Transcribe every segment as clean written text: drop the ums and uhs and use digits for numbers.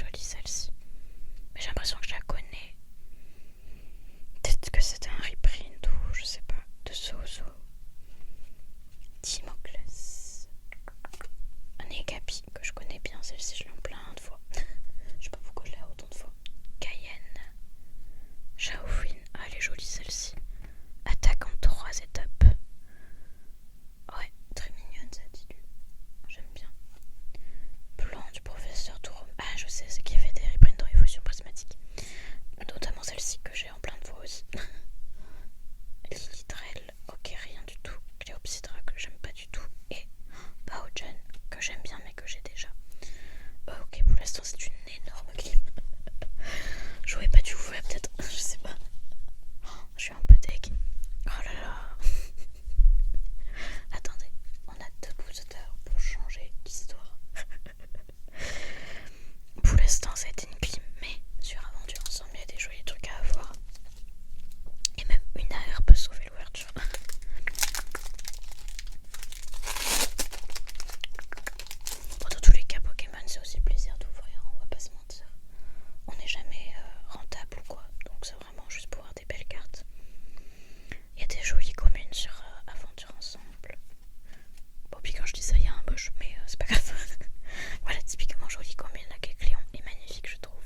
jolie celle-ci. Mais j'ai l'impression que je la connais. Peut-être que c'est un reprint ou je sais pas, de Zozo. Dimoclès. Un Igapi que je connais bien, celle-ci je l'ai en plein de fois. Je sais pas pourquoi je l'ai autant de fois. Cayenne. Shaofin. Ah, elle est jolie celle-ci. Attaque en 3 étapes. Ouais, très mignonne cette dilue. J'aime bien. Plan du professeur Tourom. Ah, je sais, c'est qu'il y avait des reprints dans Evolution Prismatique. Notamment celle-ci que j'ai en plein de fois aussi. Lilitrel, ok, rien du tout. Cléopsidra que j'aime pas du tout. Et Baojan que j'aime bien mais que j'ai déjà. Ok, pour l'instant c'est une énorme clim. J'aurais pas dû ouvrir peut-être, je sais pas. Je suis un peu deg. Oh là là. Attendez, on a 2 boosters pour changer l'histoire. Pour l'instant ça a été une clim, mais sur Aventure Ensemble il y a des jolis trucs à avoir. Et même une AR peut sauver l'ouverture. Bon, dans tous les cas, Pokémon c'est aussi le plaisir d'ouvrir, on va pas se mentir. On n'est jamais rentable ou quoi, donc c'est vraiment juste pour avoir des belles cartes. Il y a des jolies communes sur Aventure Ensemble. Bon, puis quand je dis ça, il y a un moche, mais c'est pas grave. Voilà, typiquement jolie commune, la Kecleon est magnifique, je trouve.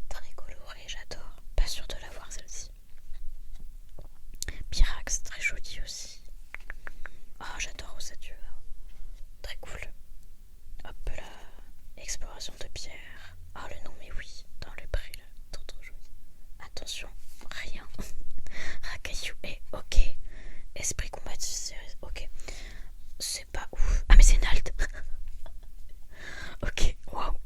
Très colorée, j'adore. Pas sûre de l'avoir celle-ci. Pyrax, très jolie aussi. Oh, j'adore Ossature. Très cool. Hop là. Exploration de pierre. Oh, le nom, mais oui, dans le pré là. Trop joli. Attention, rien. Rakayu est ok. Esprit combatif, ok. C'est pas ouf. Ah, mais c'est une halte. Ok, waouh.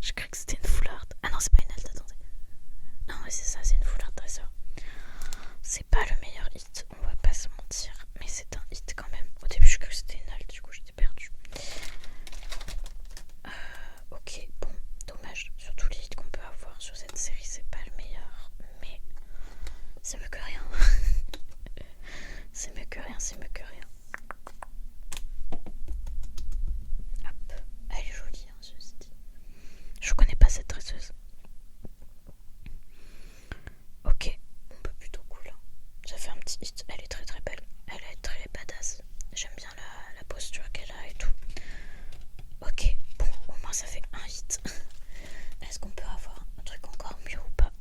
Je crois que c'était une foulard. Ah non, c'est pas une halte, attendez. Non, mais c'est ça, c'est une foulard dresseur. C'est pas le meilleur hit, on va pas se mentir. Mais c'est un hit quand même. Au début, je crois que c'était une halte, du coup, j'étais perdue. Ok, bon, dommage. Surtout les hits qu'on peut avoir sur cette série, c'est pas le meilleur. Mais c'est mieux que rien. C'est mieux que rien, c'est mieux que rien. Hop, elle est jolie, hein, ceci dit. Je connais pas cette dresseuse. Ok, bon bah plutôt cool. Hein. Ça fait un petit hit, elle est très très belle. Elle est très badass. J'aime bien la posture qu'elle a et tout. Ok, bon, au moins ça fait un hit. Est-ce qu'on peut avoir un truc encore mieux ou pas?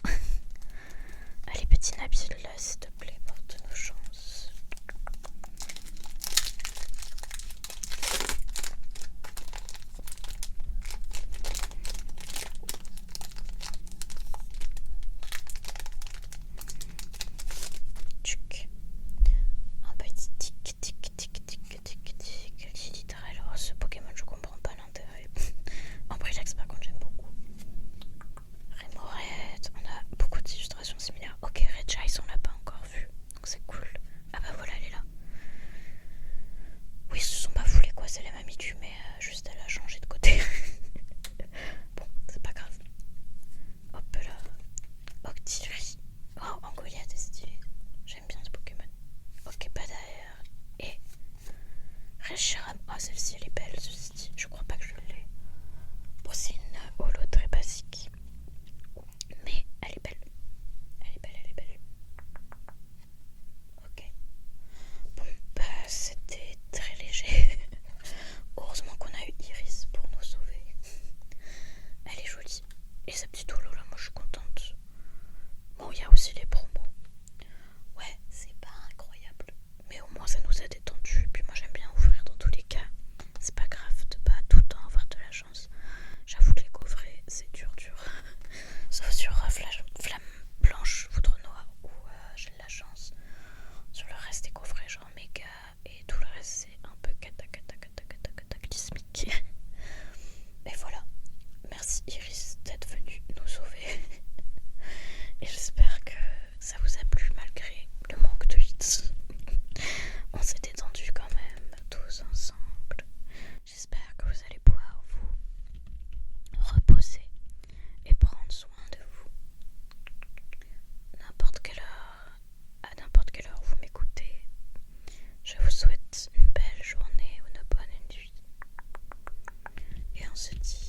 Allez, petit Nabil, là, s'il te plaît, porte nos chances. Tchuc. Un petit tic, tic, tic, tic, tic, tic. Lilitrel, oh, ce Pokémon, je comprends pas l'intérêt. Ambrilex, par contre, j'aime beaucoup. Rémorette, on a beaucoup d'illustrations similaires. Ok, Regice, on l'a pas encore vu, donc c'est cool. Ah bah voilà, elle est là. Oui, ils se sont pas foulés quoi, c'est la même Mitu, mais juste elle a changé de côté. Bon, c'est pas grave. Hop là. Octillerie. Oh, Angoliath est stylé. J'aime bien ce Pokémon. Ok, pas derrière. Et Reshiram. Ah, celle-ci elle est belle, ceci dit. Je crois pas que je l'ai. Bon, c'est une holo très basique. Mais elle est belle. Elle est belle, elle est belle. Ok. Bon, bah c'était très léger. Heureusement qu'on a eu Iris pour nous sauver. Elle est jolie. Et sa petite holo là, moi je suis contente. Bon, il y a aussi les promos. Ouais, c'est pas incroyable. Mais au moins ça nous a détendu. Puis moi j'aime bien ouvrir dans tous les cas. C'est pas grave de pas tout le temps avoir de la chance. J'avoue que les coffrets, c'est dur. Sauf sur Flamme Blanche, Foudre Noire, où j'ai de la chance. Sur le reste des coffrets, genre méga, et tout le reste, c'est un peu cataclysmique. Et voilà. Merci Iris d'être venue nous sauver. Et j'espère que ça vous a plu malgré le manque de hits. On s'est détendu quand même tous ensemble. J'espère que vous allez pouvoir vous reposer et prendre soin de vous. À n'importe quelle heure vous m'écoutez, je vous souhaite une belle journée ou une bonne nuit. Et on se dit